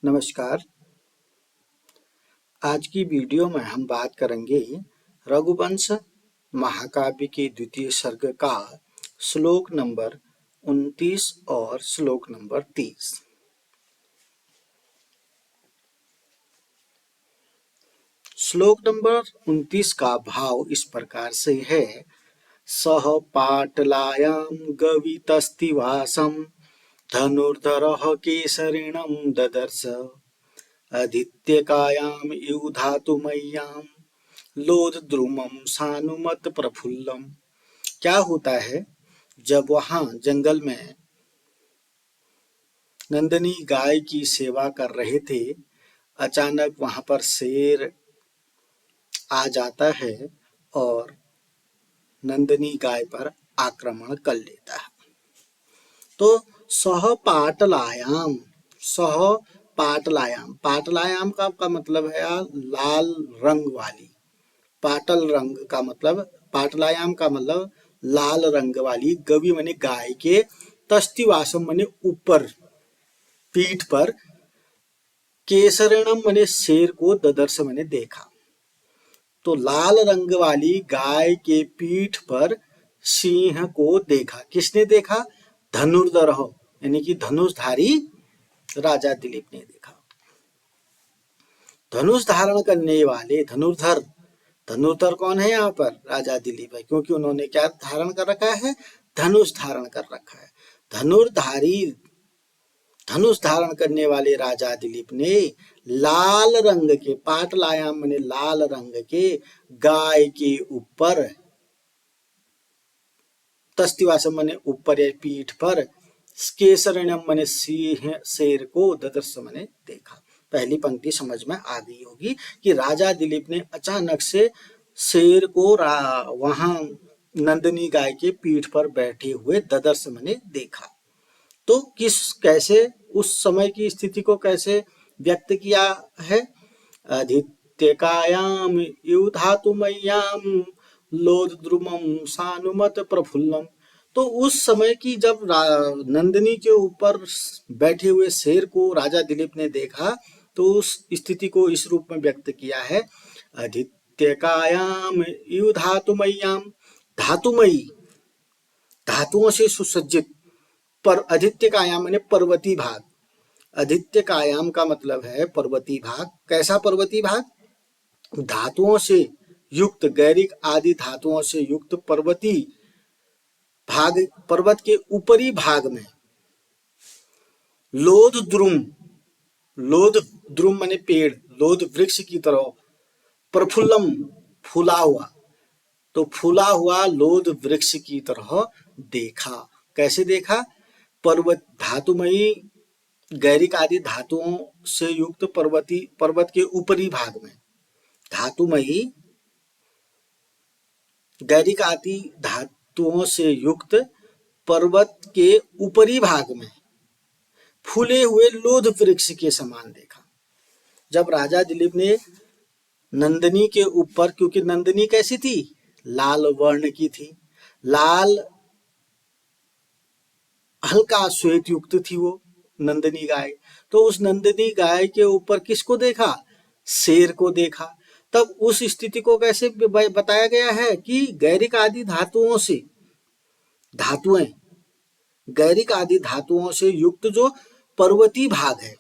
नमस्कार। आज की वीडियो में हम बात करेंगे रघुवंश महाकाव्य के द्वितीय सर्ग का श्लोक नंबर 29 और श्लोक नंबर 30। श्लोक नंबर 29 का भाव इस प्रकार से है। सह पाटलायां गवितस्तिवासं धनुर्धरः केसरिणं ददर्श आदित्यकायां युधातुमय्यां लोदद्रुमं सानुमत प्रफुल्लम। क्या होता है, जब वहां जंगल में नंदिनी गाय की सेवा कर रहे थे, अचानक वहां पर शेर आ जाता है और नंदिनी गाय पर आक्रमण कर लेता है। तो सह पाटलायाम, सह पाटलायाम, पाटलायाम का मतलब है लाल रंग वाली। पाटल रंग का मतलब, पाटलायाम का मतलब लाल रंग वाली। गवि माने गाय के, तस्तिवासम माने ऊपर पीठ पर, केसरिणम माने शेर को, ददर्श माने देखा। तो लाल रंग वाली गाय के पीठ पर सिंह को देखा। किसने देखा? धनुर्धर हो, यानी कि धनुषधारी राजा दिलीप ने देखा। धनुष धारण करने वाले धनुर्धर, धनुर्धर कौन है यहाँ पर? राजा दिलीप है, क्योंकि उन्होंने क्या धारण कर रखा है? धनुष धारण कर रखा है। धनुर्धारी, धनुष धारण करने वाले राजा दिलीप ने लाल रंग के, पाटलायाम माने लाल रंग के गाय के ऊपर, तस्तिवासम माने ऊपर या पीठ पर, केसरिणम माने सिंह, शेर को, ददर्श माने देखा। पहली पंक्ति समझ में आ गई होगी कि राजा दिलीप ने अचानक से शेर को वहां नंदिनी गाय के पीठ पर बैठे हुए ददर्श माने देखा। तो कैसे उस समय की स्थिति को कैसे व्यक्त किया है? आदित्यकायाम युधातुमय्याम लोदद्रुमं सानुमत प्रफुल्लम। तो उस समय की जब नंदिनी के ऊपर बैठे हुए शेर को राजा दिलीप ने देखा, तो उस स्थिति को इस रूप में व्यक्त किया है। आदित्यकायाम युधातुमय्याम, धातुमयी, धातुओं से सुसज्जित, पर आदित्य कायाम माने पर्वती भाग। आदित्य कायाम का मतलब है पर्वती भाग। कैसा पर्वती भाग? धातुओं से युक्त, गैरिक आदि धातुओं से युक्त पर्वती भाग, पर्वत के ऊपरी भाग में लोध द्रुम, लोध द्रुम माने पेड़, लोध वृक्ष की तरह, प्रफुल्लम फूला हुआ, तो फूला हुआ लोध वृक्ष की तरह देखा। कैसे देखा? पर्वत, धातुमयी गैरिक आदि धातुओं से युक्त पर्वत के ऊपरी भाग में, धातुमयी गैरिक आदि धातुओं से युक्त पर्वत के ऊपरी भाग में फूले हुए लोध वृक्ष के समान देखा। जब राजा दिलीप ने नंदिनी के ऊपर, क्योंकि नंदिनी कैसी थी? लाल वर्ण की थी, लाल हल्का श्वेत युक्त थी वो नंदिनी गाय। तो उस नंदिनी गाय के ऊपर किसको देखा? शेर को देखा। तब उस स्थिति को कैसे बताया गया है कि गैरिक आदि धातुओं से, धातुएं गैरिक आदि धातुओं से युक्त जो पर्वती भाग है,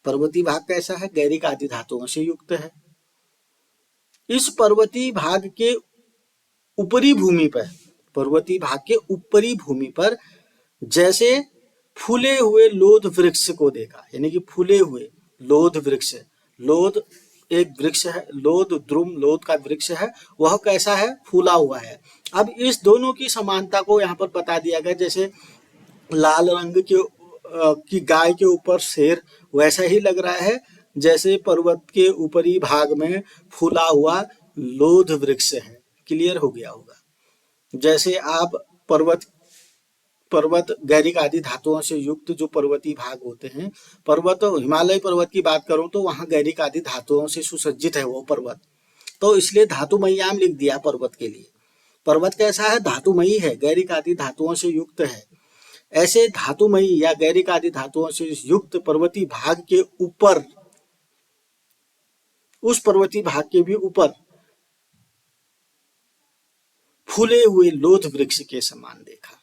पर्वती भाग कैसा है? गैरिक आदि धातुओं से युक्त है। इस पर्वती भाग के ऊपरी भूमि पर, पर्वती भाग के ऊपरी भूमि पर जैसे फूले हुए लोध वृक्ष को देखा, यानी कि फूले हुए लोध वृक्ष। लोध एक वृक्ष है, लोध द्रुम लोध का वृक्ष है, वह कैसा है? फूला हुआ है। अब इस दोनों की समानता को यहाँ पर बता दिया गया। जैसे लाल रंग की गाय के ऊपर शेर, वैसा ही लग रहा है जैसे पर्वत के ऊपरी भाग में फूला हुआ लोध वृक्ष है। क्लियर हो गया होगा। जैसे आप पर्वत गैरिक आदि धातुओं से युक्त जो पर्वती भाग होते हैं, पर्वत, हिमालय पर्वत की बात करूं तो वहां गैरिक आदि धातुओं से सुसज्जित है वो पर्वत, तो इसलिए धातुमय्याम लिख दिया पर्वत के लिए। पर्वत कैसा है? धातुमयी है, गैरिक आदि धातुओं से युक्त है। ऐसे धातुमयी या गैरिक आदि धातुओं से युक्त पर्वतीय भाग के ऊपर, उस पर्वतीय भाग के भी ऊपर फूले हुए लोध वृक्ष के समान देखा।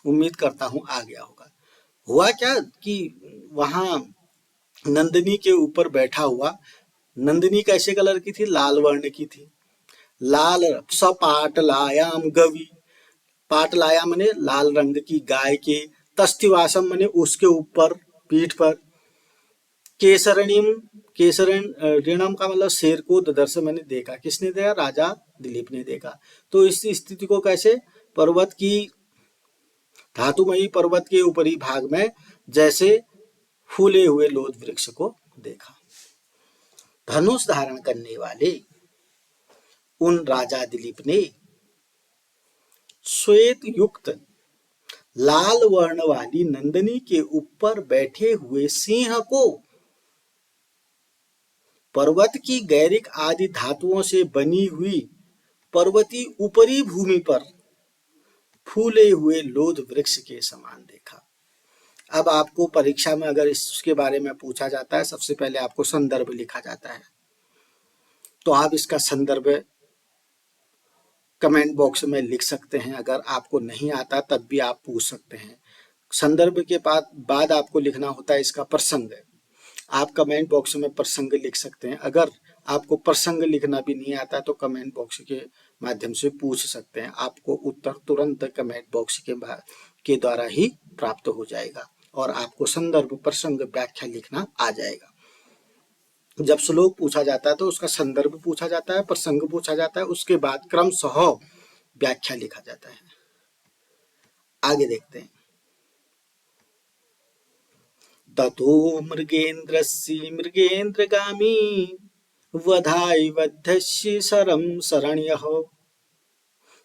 उम्मीद करता हूं आ गया होगा। हुआ क्या कि वहां नंदिनी के ऊपर बैठा हुआ, नंदिनी कैसे कलर की थी? लाल वर्ण की थी। लाल सपाटलायाम गवि, पाटलाया मने लाल रंग की गाय के, तस्तिवासम मने उसके ऊपर पीठ पर, केसरणिम केसरणिणम का मतलब शेर को, ददर्श मैंने देखा। किसने देखा? राजा दिलीप ने देखा। तो इस स्थिति को कैसे? पर्वत की, धातुमयी पर्वत के ऊपरी भाग में जैसे फूले हुए लोध वृक्ष को देखा। धनुष धारण करने वाले उन राजा दिलीप ने श्वेत युक्त लाल वर्ण वाली नंदिनी के ऊपर बैठे हुए सिंह को पर्वत की गैरिक आदि धातुओं से बनी हुई पर्वतीय ऊपरी भूमि पर फूले हुए लोध वृक्ष के समान देखा। अब आपको परीक्षा में अगर इसके बारे में पूछा जाता है, सबसे पहले आपको संदर्भ लिखा जाता है, तो आप इसका संदर्भ कमेंट बॉक्स में लिख सकते हैं। अगर आपको नहीं आता तब भी आप पूछ सकते हैं। संदर्भ के बाद आपको लिखना होता है इसका प्रसंग। आप कमेंट बॉक्स में प्रसंग लिख सकते हैं। अगर आपको प्रसंग लिखना भी नहीं आता तो कमेंट बॉक्स के माध्यम से पूछ सकते हैं। आपको उत्तर तुरंत कमेंट बॉक्स के द्वारा ही प्राप्त हो जाएगा और आपको संदर्भ, प्रसंग, व्याख्या लिखना आ जाएगा। जब श्लोक पूछा जाता है तो उसका संदर्भ पूछा जाता है, प्रसंग पूछा जाता है, उसके बाद क्रमशः व्याख्या लिखा जाता है। आगे देखते हैं। ततो मृगेन्द्रस्य मृगेन्द्रगामी वधाई वध्यस्य शरं शरण्यः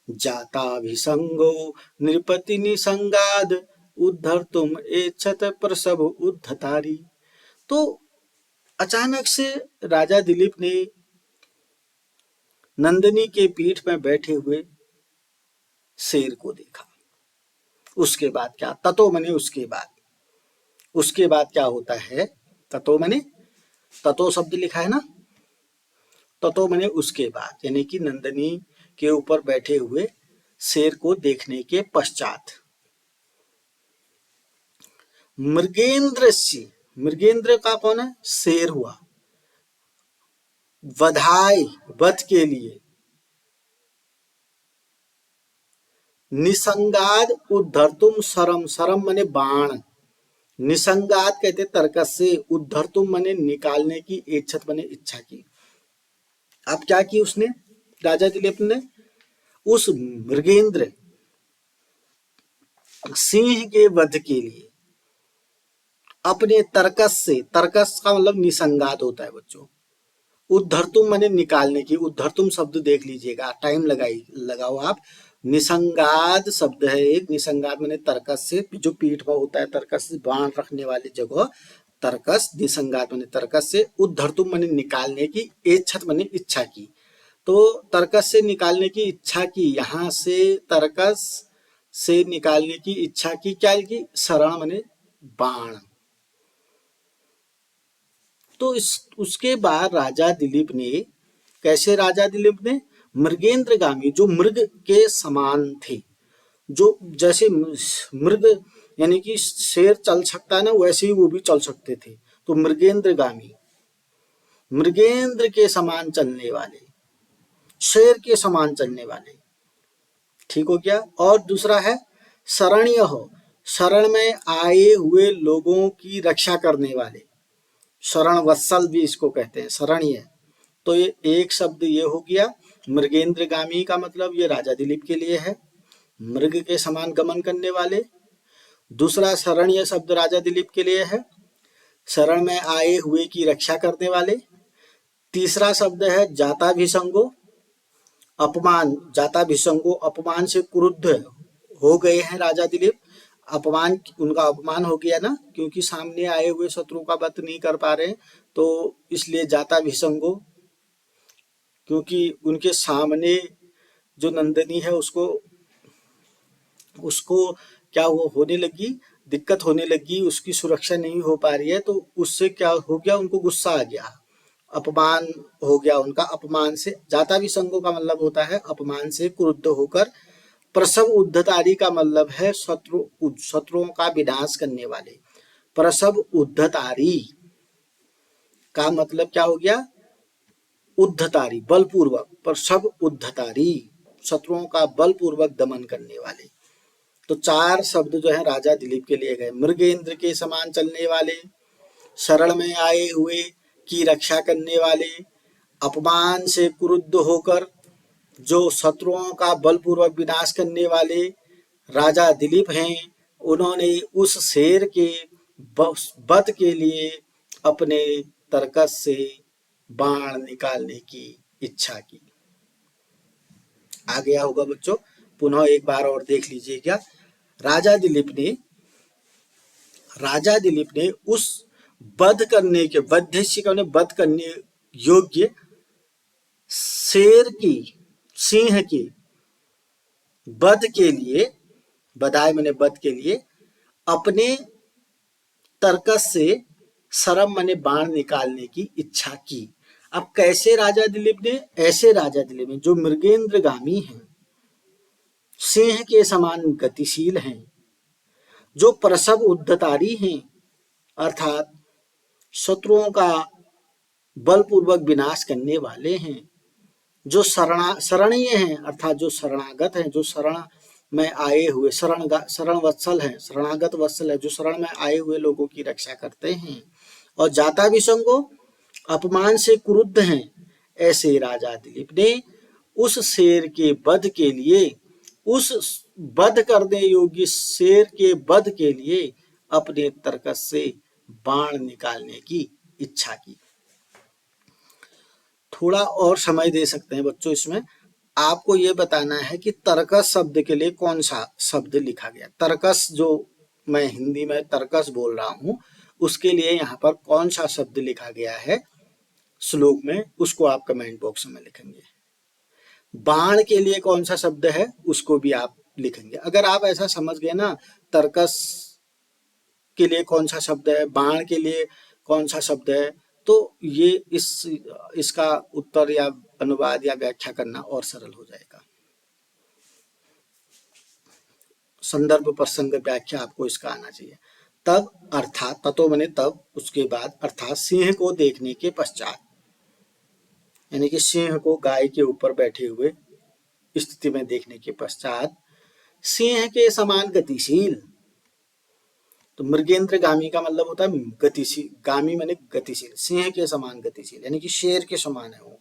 जाताभिसंगो नृपति निसंगाद उद्धर्तुम एच्छत प्रसव उद्धतारी। तो अचानक से राजा दिलीप ने नंदिनी के पीठ में बैठे हुए शेर को देखा। उसके बाद क्या? ततो मने उसके बाद। उसके बाद क्या होता है? ततो मने, ततो शब्द लिखा है ना, ततो मने उसके बाद, यानी कि नंदिनी के ऊपर बैठे हुए शेर को देखने के पश्चात मृगेंद्र, मृगेंद्र का कौन है? शेर हुआ। वधाई, वध के लिए, निसंगाद उद्धर्तुम शरम, शरम मने बाण, निसंगात कहते तर्कस से, उद्धर्तुम मने निकालने की, इच्छत मने इच्छा की। अब क्या की उसने, राजा दिलीप ने? उस मृगेंद्र सिंह के वध के लिए अपने तर्कस से, तर्कस का मतलब निसंगात होता है बच्चों, उद्धर्तुम मने निकालने की। उद्धर्तुम शब्द देख लीजिएगा, टाइम लगाओ आप। निसंगात शब्द है एक, निसंगात मने तर्कस से, जो पीठ पर होता है तर्कस, बाण रखने वाली जगह तर्कस, निसंगात मने तर्कस से, उद्धर्तुम मने निकालने की, एच्छत मने इच्छा की। तो तर्कस से निकालने की इच्छा की, यहां से तर्कस से निकालने की इच्छा की, क्या की? शरण मने बाण। तो उसके बाद राजा दिलीप ने, कैसे राजा दिलीप ने? मृगेंद्रगामी, जो मृग के समान थे, जो जैसे मृग यानी कि शेर चल सकता है ना, वैसे ही वो भी चल सकते थे। तो मृगेंद्रगामी, मृगेंद्र के समान चलने वाले, शेर के समान चलने वाले, ठीक हो गया। और दूसरा है शरण्य हो, शरण में आए हुए लोगों की रक्षा करने वाले, शरण वत्सल भी इसको कहते हैं, शरण्य। तो ये एक शब्द ये हो गया। मृगेंद्रगामी का मतलब ये राजा दिलीप के लिए है, मृग के समान गमन करने वाले। दूसरा शरण्य शब्द राजा दिलीप के लिए है, शरण में आए हुए की रक्षा करने वाले। तीसरा शब्द है जाताभिसंगो, अपमान, जाताभिसंगो, अपमान से क्रुद्ध हो गए हैं राजा दिलीप। अपमान, उनका अपमान हो गया ना, क्योंकि सामने आए हुए शत्रु का वध नहीं कर पा रहे, तो इसलिए जाताभिसंगो, क्योंकि उनके सामने जो नंदिनी है उसको उसको क्या वो होने लगी, दिक्कत होने लगी, उसकी सुरक्षा नहीं हो पा रही है, तो उससे क्या हो गया, उनको गुस्सा आ गया, अपमान हो गया उनका। अपमान से, जाता विसंगों का मतलब होता है अपमान से क्रुद्ध होकर। प्रसव उद्धतारी का मतलब है शत्रुओं का विनाश करने वाले। प्रसव उद्धतारी का मतलब क्या हो गया, उद्धतारी बलपूर्वक, प्रसव उद्धतारी शत्रुओं का बलपूर्वक दमन करने वाले। तो 4 शब्द जो है राजा दिलीप के लिए गए। मृगेंद्र के समान चलने वाले, शरण में आए हुए की रक्षा करने वाले, अपमान से क्रुद्ध होकर जो शत्रुओं का बलपूर्वक विनाश करने वाले राजा दिलीप हैं। उन्होंने उस शेर के वध के लिए अपने तरकस से बाण निकालने की इच्छा की। आ गया होगा बच्चों, पुनः एक बार और देख लीजिएगा। राजा दिलीप ने उस वध करने के, वध्यस्य का वध करने योग्य शेर की, सिंह की वध के लिए, बधाई मैंने वध के लिए अपने तरकस से सरम माने बाण निकालने की इच्छा की। अब कैसे राजा दिलीप ने, ऐसे राजा दिलीप ने जो मृगेंद्रगामी हैं, सिंह के समान गतिशील हैं, जो प्रसव उद्धतारी हैं, अर्थात शत्रुओं का बलपूर्वक विनाश करने वाले हैं, जो शरणीय हैं, अर्थात जो शरणागत हैं, जो शरण में आए हुए, शरण वत्सल है, शरणागत वत्सल है, जो शरण में आए हुए लोगों की रक्षा करते हैं, और जाता विसंगो अपमान से क्रुद्ध हैं। ऐसे राजा दिलीप ने उस शेर के वध के लिए, उस वध करने योग्य शेर के वध के लिए अपने तरकस से बाण निकालने की इच्छा की। थोड़ा और समय दे सकते हैं बच्चों इसमें। आपको ये बताना है कि तरकस शब्द के लिए कौन सा शब्द लिखा गया। तरकस, जो मैं हिंदी में तरकस बोल रहा हूं, उसके लिए यहाँ पर कौन सा शब्द लिखा गया है श्लोक में, उसको आप कमेंट बॉक्स में लिखेंगे। बाण के लिए कौन सा शब्द है उसको भी आप लिखेंगे। अगर आप ऐसा समझ गए ना, तरकस के लिए कौन सा शब्द है, बाण के लिए कौन सा शब्द है, तो ये इसका उत्तर या अनुवाद या व्याख्या करना और सरल हो जाएगा। संदर्भ प्रसंग व्याख्या आपको इसका आना चाहिए। तब अर्थात, ततो माने तब, उसके बाद, अर्थात सिंह को देखने के पश्चात, यानी कि सिंह को गाय के ऊपर बैठे हुए स्थिति में देखने के पश्चात, सिंह के समान गतिशील। तो मृगेंद्र गामी का मतलब होता है गतिशील, गामी माने गतिशील, सिंह के समान गतिशील यानी कि शेर के समान है वो,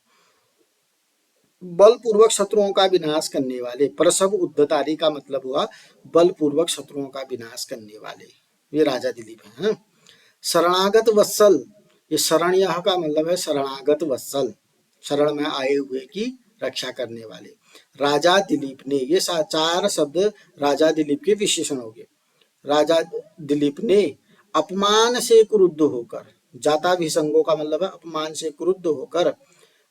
बलपूर्वक शत्रुओं का विनाश करने वाले। प्रसव उद्धतारी का मतलब हुआ बलपूर्वक शत्रुओं का विनाश करने वाले, ये राजा दिलीप हैं। शरणागत वत्सल, ये शरण्यः का मतलब है शरणागत वत्सल, शरण में आए हुए की रक्षा करने वाले। राजा दिलीप ने, ये 4 शब्द राजा दिलीप के विशेषण हो गए। राजा दिलीप ने अपमान से क्रुद्ध होकर, जाता विसंगों का मतलब है अपमान से क्रुद्ध होकर,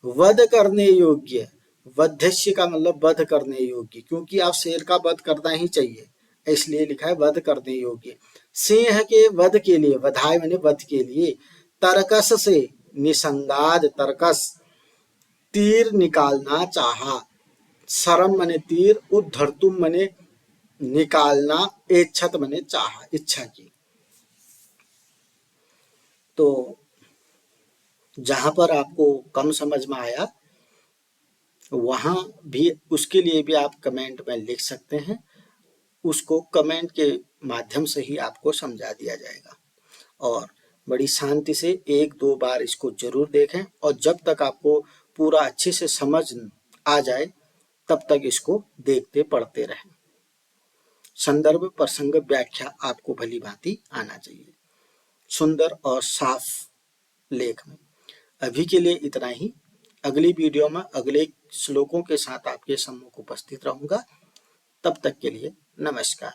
वध करने योग्य, वध्यस्य का मतलब वध करने योग्य, क्योंकि आप शेर का वध करना ही चाहिए, इसलिए लिखा है वध करने योग्य। सिंह के वध के लिए, वधाय मैंने वध के लिए, तरकस से, निसंगाद तरकस, तीर निकालना चाहा। सरम मने तीर, उद्धर्तुम मने निकालना, एच्छत मने चाहा, इच्छा की। तो जहां पर आपको कम समझ में आया वहां भी, उसके लिए भी आप कमेंट में लिख सकते हैं, उसको कमेंट के माध्यम से ही आपको समझा दिया जाएगा। और बड़ी शांति से 1-2 बार इसको जरूर देखें, और जब तक आपको पूरा अच्छे से समझ आ जाए तब तक इसको देखते पढ़ते रहें। संदर्भ प्रसंग व्याख्या आपको भली भांति आना चाहिए, सुंदर और साफ लेख में। अभी के लिए इतना ही। अगली वीडियो में अगले श्लोकों के साथ आपके सम्मुख उपस्थित रहूंगा। तब तक के लिए नमस्कार।